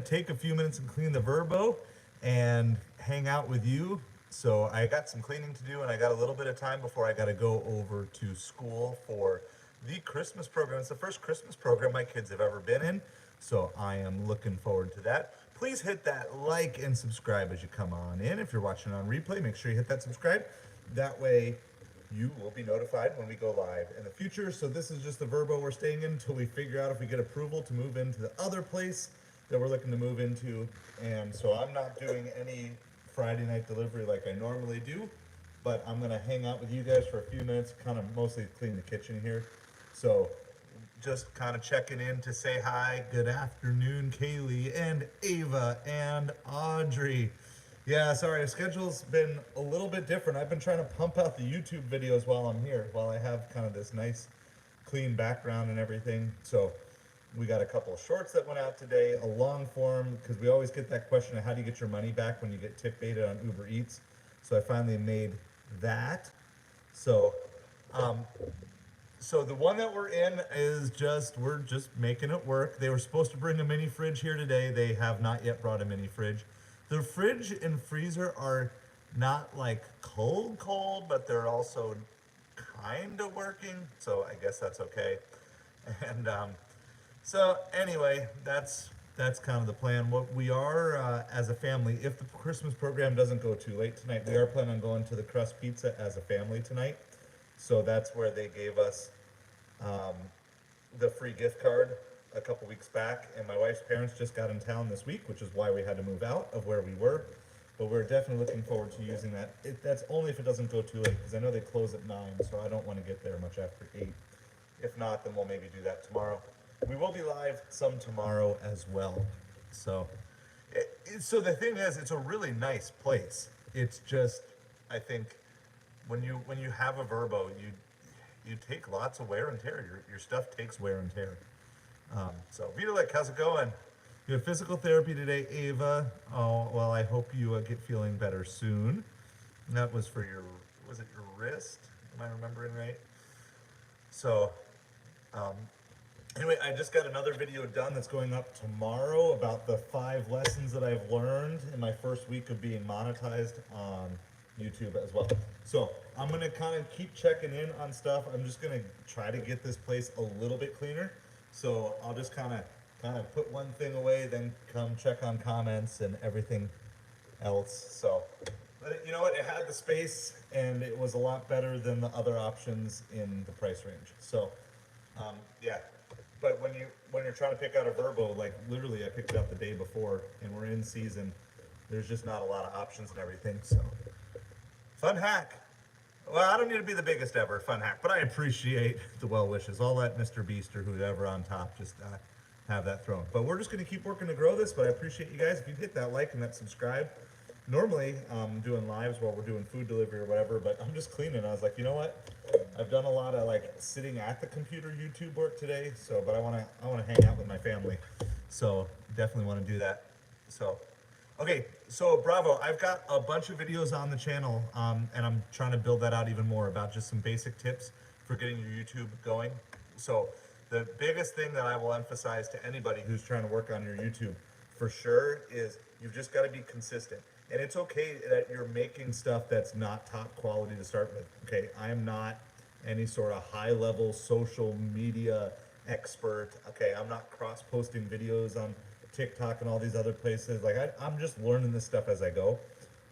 Take a few minutes and clean the VRBO and hang out with you. So I got some cleaning to do and I got a little bit of time before I got to go over to school for the Christmas program. It's the first Christmas program my kids have ever been in. So I am looking forward to that. Please hit that like and subscribe as you come on in. If you're watching on replay, make sure you hit that subscribe. That way you will be notified when we go live in the future. So this is just the VRBO we're staying in until we figure out if we get approval to move into the other place that we're looking to move into. And so I'm not doing any Friday night delivery like I normally do, but I'm gonna hang out with you guys for a few minutes, kind of mostly clean the kitchen here. So just kind of checking in to say hi. Good afternoon, Kaylee and Ava and Audrey. Yeah, sorry, the schedule's been a little bit different. I've been trying to pump out the YouTube videos while I'm here, while I have kind of this nice clean background and everything. So we got a couple of shorts that went out today, a long form, because we always get that question of how do you get your money back when you get tip baited on Uber Eats. So I finally made that. So so the one that we're in is we're just making it work. They were supposed to bring a mini fridge here today. They have not yet brought a mini fridge. The fridge and freezer are not like cold, but they're also kind of working. So I guess that's okay. And so anyway, that's kind of the plan. What we are as a family, if the Christmas program doesn't go too late tonight, we are planning on going to the Crust Pizza as a family tonight. So that's where they gave us the free gift card a couple weeks back, and my wife's parents just got in town this week, which is why we had to move out of where we were. But we're definitely looking forward to using that. That's only if it doesn't go too late, because I know they close at 9, so I don't want to get there much after 8. If not, then we'll maybe do that tomorrow. We will be live some tomorrow as well. So, so the thing is, it's a really nice place. It's just, I think, when you have a VRBO, you take lots of wear and tear. Your stuff takes wear and tear. So, Vita, how's it going? You have physical therapy today, Ava. Oh, well, I hope you get feeling better soon. And that was for was it your wrist? Am I remembering right? So, anyway, I just got another video done that's going up tomorrow about the 5 lessons that I've learned in my first week of being monetized on YouTube as well. So I'm gonna kind of keep checking in on stuff. I'm just gonna try to get this place a little bit cleaner. So I'll just kind of put one thing away, then come check on comments and everything else. So, but you know what? It had the space, and it was a lot better than the other options in the price range. So, yeah. But when you're trying to pick out a VRBO, like literally, I picked it up the day before, and we're in season. There's just not a lot of options and everything. So, fun hack. Well, I don't need to be the biggest ever fun hack, but I appreciate the well wishes. I'll let Mr. Beast or whoever on top just have that thrown. But we're just going to keep working to grow this, but I appreciate you guys. If you hit that like and that subscribe. Normally, I'm doing lives while we're doing food delivery or whatever, but I'm just cleaning. I was like, you know what? I've done a lot of like sitting at the computer YouTube work today, so but I want to hang out with my family. So definitely want to do that. So okay, so Bravo, I've got a bunch of videos on the channel, and I'm trying to build that out even more about just some basic tips for getting your YouTube going. So the biggest thing that I will emphasize to anybody who's trying to work on your YouTube for sure is you've just got to be consistent. And it's okay that you're making stuff that's not top quality to start with. Okay, I am not any sort of high-level social media expert. Okay, I'm not cross-posting videos on TikTok and all these other places. Like I'm just learning this stuff as I go.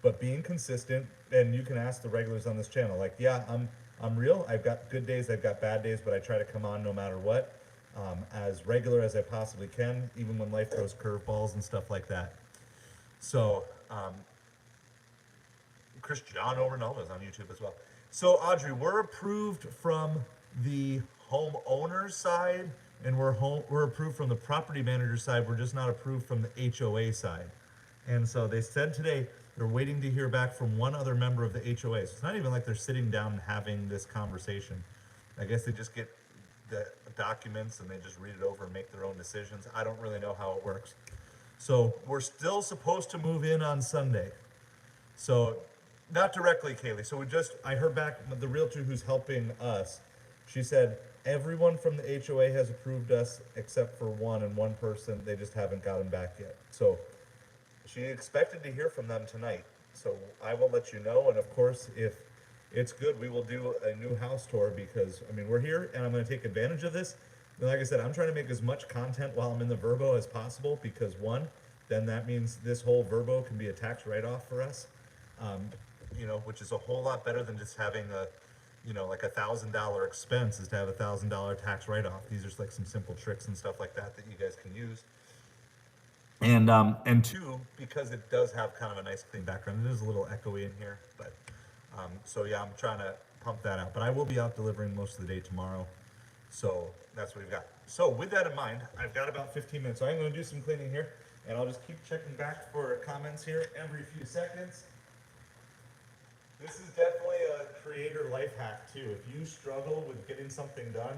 But being consistent, and you can ask the regulars on this channel. Like, yeah, I'm real. I've got good days, I've got bad days, but I try to come on no matter what, as regular as I possibly can, even when life throws curveballs and stuff like that. So, Cristiano Ronaldo is on YouTube as well. So, Audrey, we're approved from the homeowner's side, and we're approved from the property manager's side. We're just not approved from the HOA side. And so they said today they're waiting to hear back from one other member of the HOA. So it's not even like they're sitting down and having this conversation. I guess they just get the documents and they just read it over and make their own decisions. I don't really know how it works. So we're still supposed to move in on Sunday. So not directly, Kaylee. So I heard back the realtor who's helping us She said, everyone from the HOA has approved us except for one, and one person, they just haven't gotten back yet. So she expected to hear from them tonight. So I will let you know, and of course, if it's good, we will do a new house tour because, I mean, we're here and I'm gonna take advantage of this. And like I said, I'm trying to make as much content while I'm in the VRBO as possible because one, then that means this whole VRBO can be a tax write-off for us. You know, which is a whole lot better than just having a, you know, like $1,000 expense is to have $1,000 tax write-off. These are just like some simple tricks and stuff like that that you guys can use. And two, because it does have kind of a nice clean background. It is a little echoey in here, but so yeah, I'm trying to pump that out. But I will be out delivering most of the day tomorrow, so that's what we've got. So with that in mind, I've got about 15 minutes. So I'm going to do some cleaning here, and I'll just keep checking back for comments here every few seconds. This is definitely a creator life hack too. If you struggle with getting something done,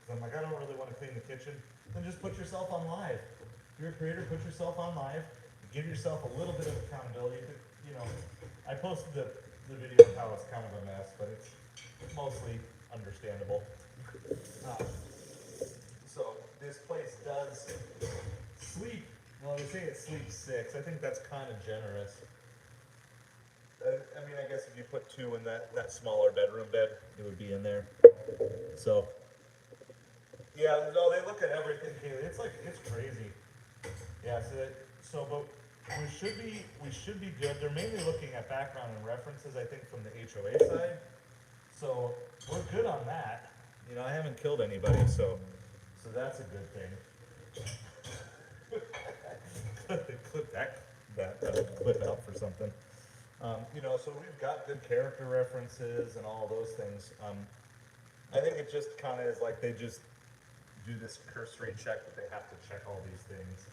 because I'm like, I don't really want to clean the kitchen, then just put yourself on live. If you're a creator, put yourself on live. Give yourself a little bit of accountability. You know, I posted the video of how it's kind of a mess, but it's mostly understandable. So this place does sleep. Well, they say it sleeps 6. I think that's kind of generous. I mean, I guess if you put 2 in that smaller bedroom bed, it would be in there. So, yeah, no, they look at everything, Kaylee. It's like, it's crazy. Yeah, but we should be good. They're mainly looking at background and references, I think, from the HOA side. So we're good on that. You know, I haven't killed anybody, so that's a good thing. Clip that clip out for something. You know, so we've got good character references and all those things. I think it just kind of is like they just do this cursory check that they have to check all these things.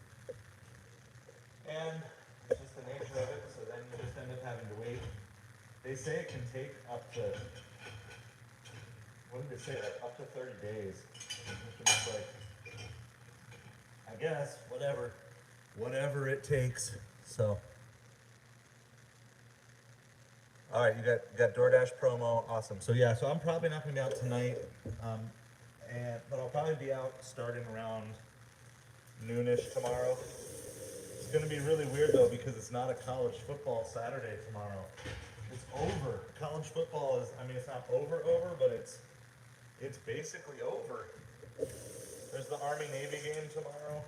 And it's just the nature of it, so then you just end up having to wait. They say it can take up to, what did they say, like up to 30 days. It's like, I guess, whatever it takes, so. All right, you got DoorDash promo, awesome. So yeah, so I'm probably not gonna be out tonight, but I'll probably be out starting around noonish tomorrow. It's gonna be really weird though because it's not a college football Saturday tomorrow. It's over. College football is, I mean, it's not over, but it's basically over. There's the Army-Navy game tomorrow.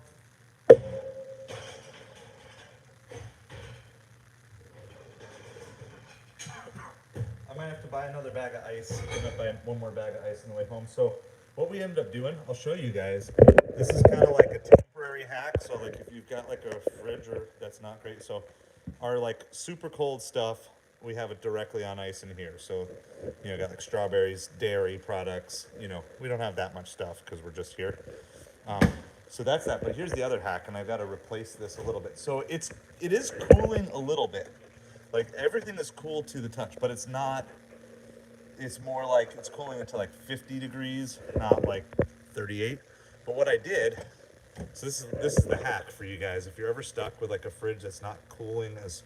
I might have to buy another bag of ice. I might buy one more bag of ice on the way home. So what we ended up doing, I'll show you guys. This is kind of like a temporary hack. So like if you've got like a fridge or that's not great. So our like super cold stuff, we have it directly on ice in here. So, you know, got like strawberries, dairy products, you know, we don't have that much stuff because we're just here. So that's that. But here's the other hack, and I've got to replace this a little bit. So it is cooling a little bit. Like everything is cool to the touch, but it's not, it's more like it's cooling into like 50 degrees, not like 38. But what I did, so this is the hack for you guys. If you're ever stuck with like a fridge that's not cooling as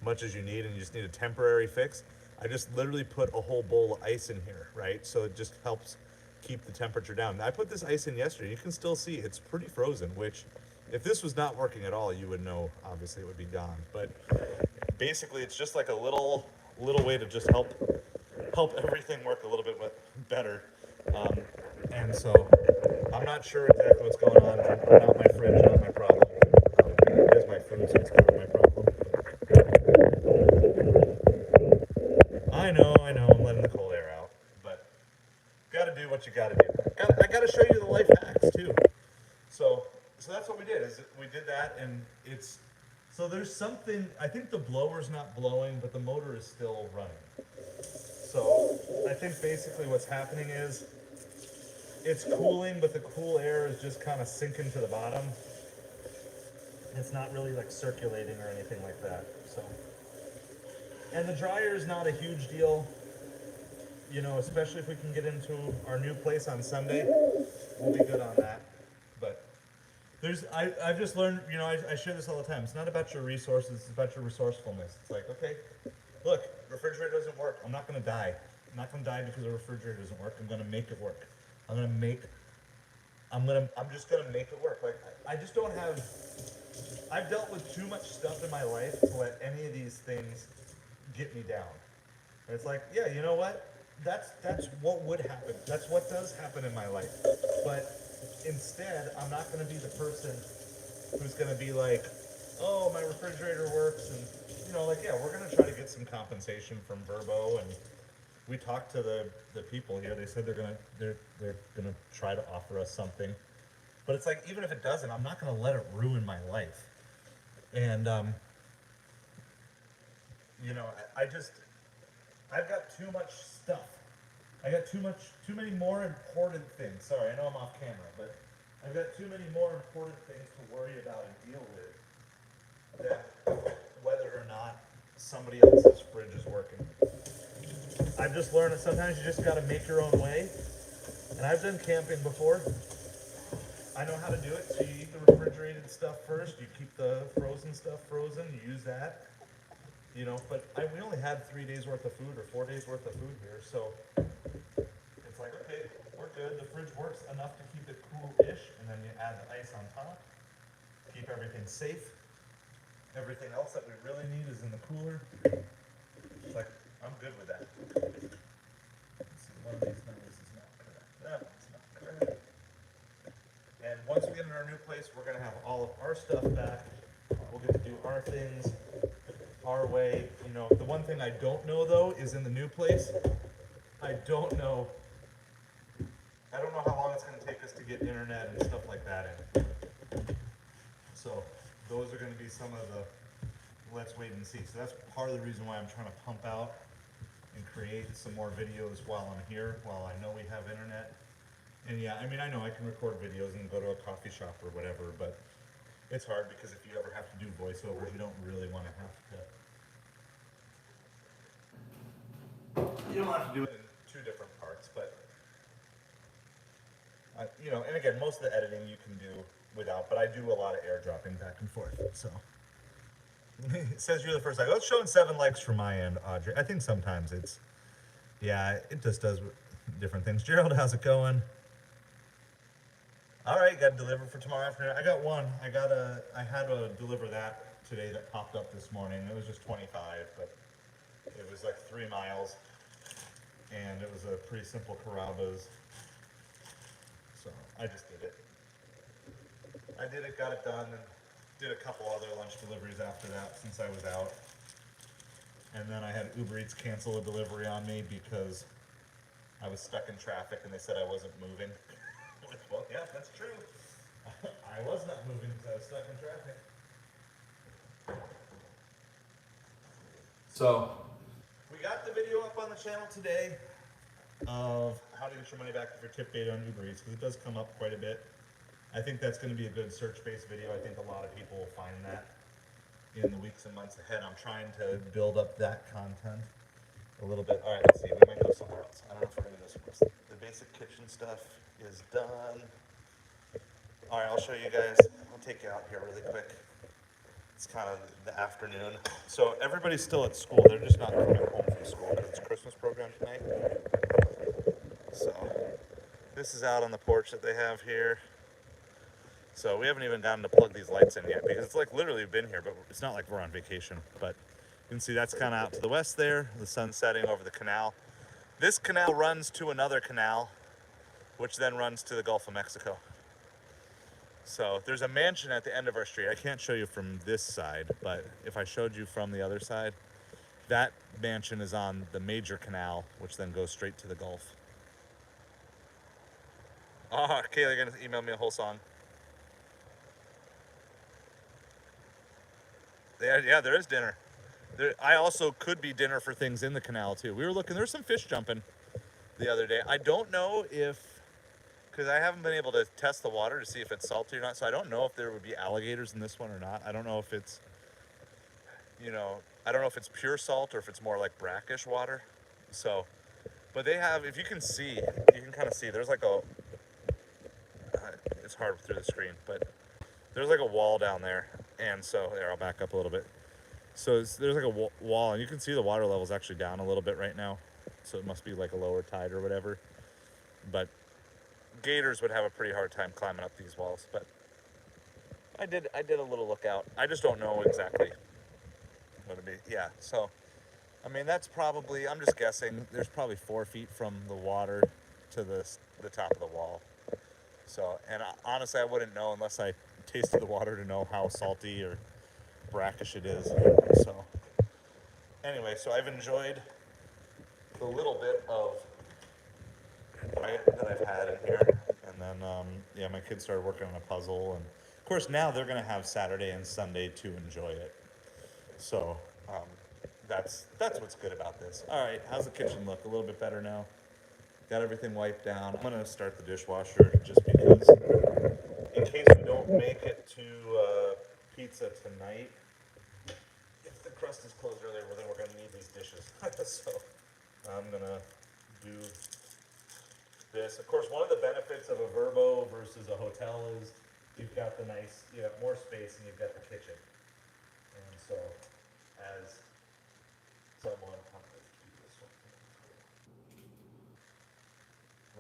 much as you need and you just need a temporary fix, I just literally put a whole bowl of ice in here, right? So it just helps keep the temperature down. I put this ice in yesterday. You can still see it's pretty frozen, which if this was not working at all, you would know, obviously it would be gone. But basically it's just like a little way to just help everything work a little bit better. And so I'm not sure exactly what's going on. Not my fridge, not my problem. It is my food, so it's kind of my problem. I know, I'm letting the cold air out, but gotta do what you gotta do. I gotta show you the life hacks too. So that's what we did, is we did that, and so there's something, I think the blower's not blowing, but the motor is still running. So I think basically what's happening is it's cooling, but the cool air is just kind of sinking to the bottom. It's not really like circulating or anything like that. So, and the dryer is not a huge deal, you know, especially if we can get into our new place on Sunday, we'll be good on that. But I've just learned, you know, I share this all the time. It's not about your resources, it's about your resourcefulness. It's like, okay, look, refrigerator doesn't work. I'm not going to die. I'm not gonna die because the refrigerator doesn't work. I'm gonna make it work. I'm just gonna make it work. Like, I just don't have, I've dealt with too much stuff in my life to let any of these things get me down. And it's like, yeah, you know what? That's what would happen. That's what does happen in my life. But instead, I'm not gonna be the person who's gonna be like, oh, my refrigerator works, and like, yeah, we're gonna try to get some compensation from VRBO, and we talked to the people here. They said they're gonna try to offer us something, but it's like, even if it doesn't, I'm not gonna let it ruin my life. And I just, I've got too much stuff. I got too many more important things. Sorry, I know I'm off camera, but I've got too many more important things to worry about and deal with than whether or not somebody else's fridge is working. I've just learned that sometimes you just gotta make your own way. And I've done camping before. I know how to do it. So you eat the refrigerated stuff first, you keep the frozen stuff frozen, you use that. But we only had 3 days worth of food or 4 days worth of food here, so it's like, okay, we're good. The fridge works enough to keep it cool-ish, and then you add the ice on top, keep everything safe. Everything else that we really need is in the cooler. It's like, I'm good with that. Let's see, one of these numbers is not correct. That one's not correct. And once we get in our new place, we're gonna have all of our stuff back. We'll get to do our things our way. The one thing I don't know though is in the new place, I don't know how long it's going to take us to get internet and stuff like that in. So those are going to be some of the let's wait and see. So that's part of the reason why I'm trying to pump out and create some more videos while I'm here, while I know we have internet. And yeah, I mean, I know I can record videos and go to a coffee shop or whatever, but it's hard because if you ever have to do voiceovers, you don't really want to have to. You don't have to do it in two different parts, but and again, most of the editing you can do without, but I do a lot of airdropping back and forth. So it says you're the first like, oh, it's showing 7 likes from my end, Audrey. I think sometimes it just does different things. Gerald, how's it going? All right, got to deliver for tomorrow afternoon. I got one. I had to deliver that today that popped up this morning. It was just 25, but it was like 3 miles, and it was a pretty simple Carrabba's. So I just did it. Got it done, and did a couple other lunch deliveries after that since I was out. And then I had Uber Eats cancel a delivery on me because I was stuck in traffic and they said I wasn't moving. Well, yeah, that's true. I was not moving because I was stuck in traffic. So, we got the video up on the channel today of how to get your money back if you're tip bait on Uber Eats, because it does come up quite a bit. I think that's going to be a good search-based video. I think a lot of people will find that in the weeks and months ahead. I'm trying to build up that content a little bit. All right, let's see. We might go somewhere else. I don't know if we're going to go somewhere else. The basic kitchen stuff is done. All right, I'll show you guys. I'll take you out here really quick. It's kind of the afternoon. So everybody's still at school. They're just not coming home from school because it's Christmas program tonight. So this is out on the porch that they have here. So we haven't even gotten to plug these lights in yet because it's like literally been here, but it's not like we're on vacation. But you can see that's kind of out to the west there. The sun's setting over the canal. This canal runs to another canal, which then runs to the Gulf of Mexico. So there's a mansion at the end of our street. I can't show you from this side, but if I showed you from the other side, that mansion is on the major canal, which then goes straight to the Gulf. Oh, Kayla, you're gonna email me a whole song. Yeah, there is dinner. I also could be dinner for things in the canal too. We were looking, there's some fish jumping the other day. I don't know if, because I haven't been able to test the water to see if it's salty or not, so I don't know if there would be alligators in this one or not. I don't know if it's, I don't know if it's pure salt or if it's more like brackish water. So, but they have, if you can see, you can kind of see, there's like a, it's hard through the screen, but there's like a wall down there. And so, there, I'll back up a little bit. So there's like a wall, and you can see the water level's actually down a little bit right now. so it must be like a lower tide or whatever. But gators would have a pretty hard time climbing up these walls. But I did a little lookout. I just don't know exactly what it'd be. Yeah, so I mean that's probably, I'm just guessing. There's probably 4 feet from the water to the top of the wall. So, and honestly, I wouldn't know unless I tasted the water to know how salty or brackish it is. So, anyway, so I've enjoyed the little bit of quiet that I've had in here, and then yeah, my kids started working on a puzzle, and of course now they're gonna have Saturday and Sunday to enjoy it. So, um, that's what's good about this. All right, how's the kitchen look? A little bit better now. Got everything wiped down. I'm gonna start the dishwasher just because, in case we don't make it to pizza tonight. If the crust is closed earlier, well, then we're gonna need these dishes. So I'm gonna do this. Of course, one of the benefits of a VRBO versus a hotel is you have more space and you've got the kitchen. And so, as someone, I'm gonna keep this one.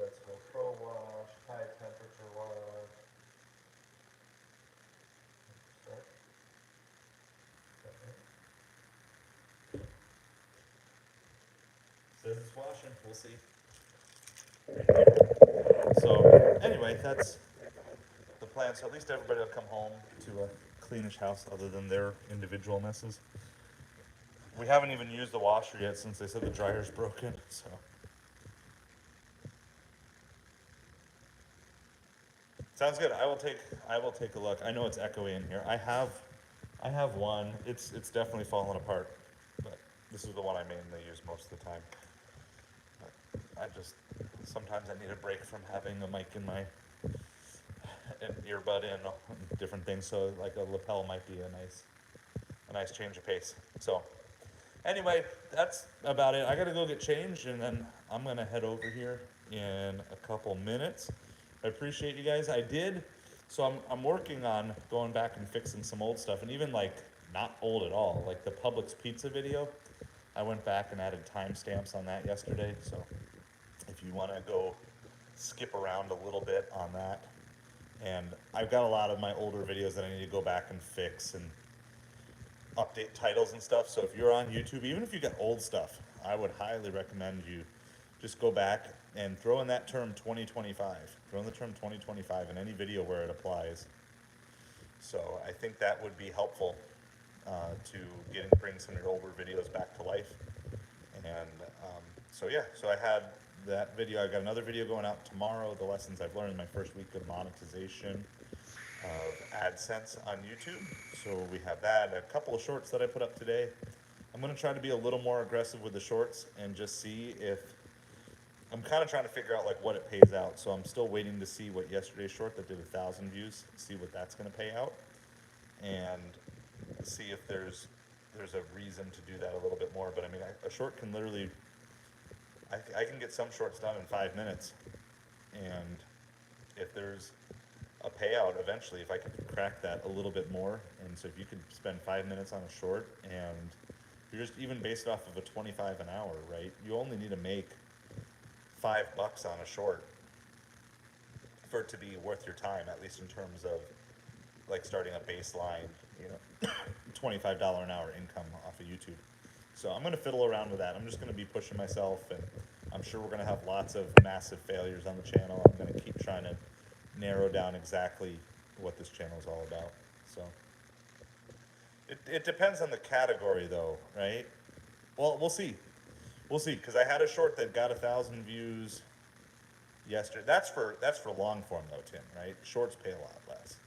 Let's go pro wash, high temperature wash. Start. Says it's washing. We'll see. So anyway, that's the plan. So at least everybody will come home to a cleanish house, other than their individual messes. We haven't even used the washer yet since they said the dryer's broken. So sounds good. I will take a look. I know it's echoey in here. I have one. It's definitely fallen apart, but this is the one I mainly use most of the time. But I just sometimes I need a break from having a mic in my an earbud in and different things. So like a lapel might be a nice change of pace. So anyway, that's about it. I gotta go get changed, and then I'm gonna head over here in a couple minutes. I appreciate you guys. So I'm working on going back and fixing some old stuff, and even like not old at all, like the Publix pizza video. I went back and added timestamps on that yesterday. So if you want to go skip around a little bit on that, and I've got a lot of my older videos that I need to go back and fix and update titles and stuff. So if you're on YouTube, even if you got old stuff, I would highly recommend you just go back and throw in that term 2025. Throw in the term 2025 in any video where it applies. So I think that would be helpful to bring some of your older videos back to life. And so yeah, so I had that video. I got another video going out tomorrow. The lessons I've learned in my first week of monetization of AdSense on YouTube. So we have that. A couple of shorts that I put up today. I'm going to try to be a little more aggressive with the shorts and just see if I'm kind of trying to figure out like what it pays out. So I'm still waiting to see what yesterday's short that did 1,000 views, see what that's going to pay out, and see if there's a reason to do that a little bit more. But I mean, a short can literally, I can get some shorts done in 5 minutes, and if there's a payout eventually, if I could crack that a little bit more, and so if you could spend 5 minutes on a short, and you're just even based off of a 25 an hour, right? You only need to make $5 on a short for it to be worth your time, at least in terms of like starting a baseline, $25 an hour income off of YouTube. So I'm going to fiddle around with that. I'm just going to be pushing myself, and I'm sure we're going to have lots of massive failures on the channel. I'm going to keep trying to narrow down exactly what this channel is all about. So it depends on the category though, right? Well, we'll see. We'll see, because I had a short that got 1,000 views yesterday. That's for long form though, Tim, right? Shorts pay a lot less.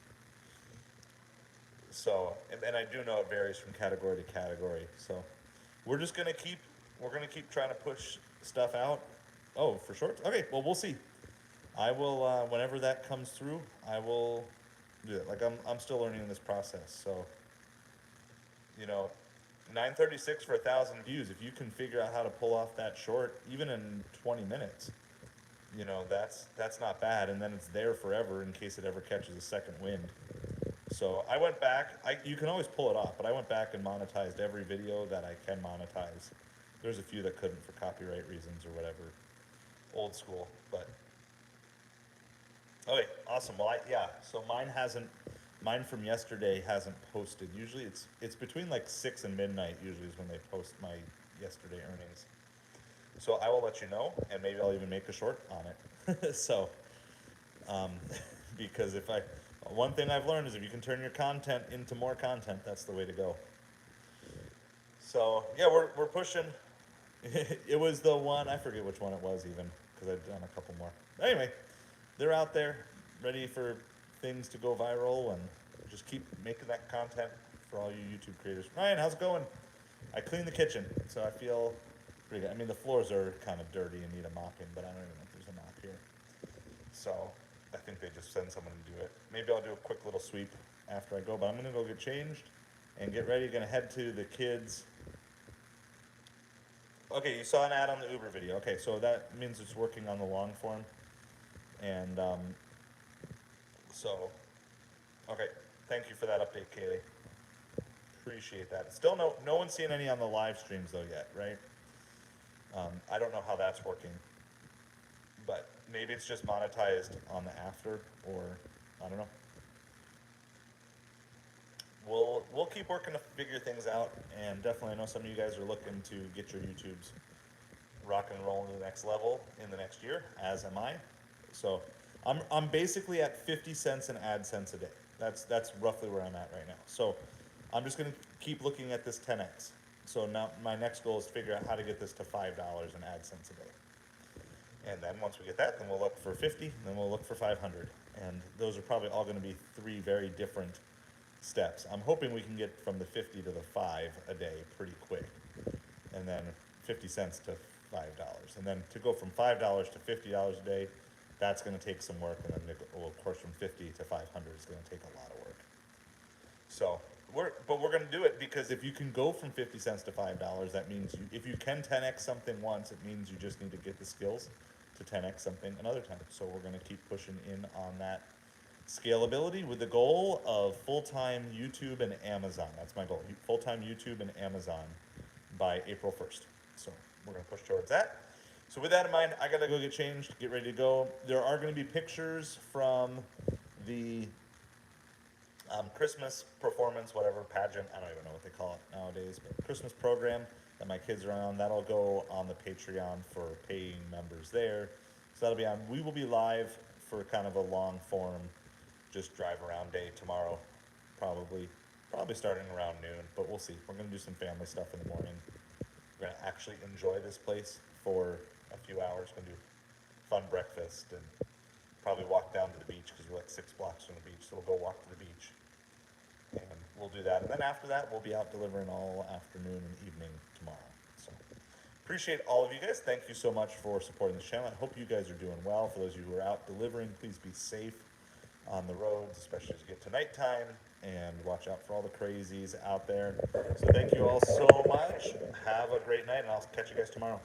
So, and I do know it varies from category to category. So we're gonna keep trying to push stuff out. Oh, for shorts? Okay, well we'll see. I will whenever that comes through, I will do it. Like I'm still learning in this process. So 936 for 1,000 views. If you can figure out how to pull off that short, even in 20 minutes, that's not bad. And then it's there forever in case it ever catches a second wind. So I went back. You can always pull it off, but I went back and monetized every video that I can monetize There's a few that couldn't for copyright reasons or whatever, old school, but. Okay, awesome. Well, so mine from yesterday hasn't posted. Usually it's between like 6 and midnight usually is when they post my yesterday earnings. So I will let you know, and maybe I'll even make a short on it. So, um, because one thing I've learned is if you can turn your content into more content, that's the way to go. So yeah, we're pushing. It was the one, I forget which one it was even, because I've done a couple more. But anyway, they're out there ready for things to go viral, and just keep making that content for all you YouTube creators. Ryan, how's it going? I cleaned the kitchen, so I feel pretty good. I mean, the floors are kind of dirty and need a mopping, but I don't even know if there's a mop here. So I think they just send someone to do it. Maybe I'll do a quick little sweep after I go, but I'm gonna go get changed and get ready. Gonna head to the kids'. Okay, you saw an ad on the Uber video. Okay, so that means it's working on the long form. And so, okay, thank you for that update, Kaylee. Appreciate that. Still no one's seen any on the live streams though yet, right? I don't know how that's working, but maybe it's just monetized on the after, or I don't know. We'll keep working to figure things out, and definitely I know some of you guys are looking to get your YouTubes rock and roll to the next level in the next year, as am I. So I'm basically at 50 cents in AdSense a day. That's roughly where I'm at right now. So I'm just gonna keep looking at this 10x. So now my next goal is to figure out how to get this to $5 in AdSense a day. And then once we get that, then we'll look for 50, then we'll look for 500. And those are probably all gonna be 3 very different steps. I'm hoping we can get from the 50 to the 5 a day pretty quick. And then 50 cents to $5. And then to go from $5 to $50 a day, that's going to take some work. And then, of course, from 50 to 500 is going to take a lot of work. So, we're going to do it because if you can go from 50 cents to $5, that means if you can 10x something once, it means you just need to get the skills to 10x something another time. So we're going to keep pushing in on that scalability with the goal of full-time YouTube and Amazon. That's my goal. Full-time YouTube and Amazon by April 1st. So we're going to push towards that. So with that in mind, I got to go get changed, get ready to go. There are going to be pictures from the Christmas performance, whatever, pageant, I don't even know what they call it nowadays, but Christmas program that my kids are on. That'll go on the Patreon for paying members there. So that'll be on. We will be live for kind of a long form, just drive around day tomorrow, probably starting around noon, but we'll see. We're going to do some family stuff in the morning. We're going to actually enjoy this place for a few hours. Going to do fun breakfast and probably walk down to the beach because we're like 6 blocks from the beach. So we'll go walk to the beach and we'll do that. And then after that, we'll be out delivering all afternoon and evening tomorrow. So appreciate all of you guys. Thank you so much for supporting the channel. I hope you guys are doing well. For those of you who are out delivering, please be safe on the roads, especially as you get to nighttime, and watch out for all the crazies out there. So thank you all so much. Have a great night, and I'll catch you guys tomorrow.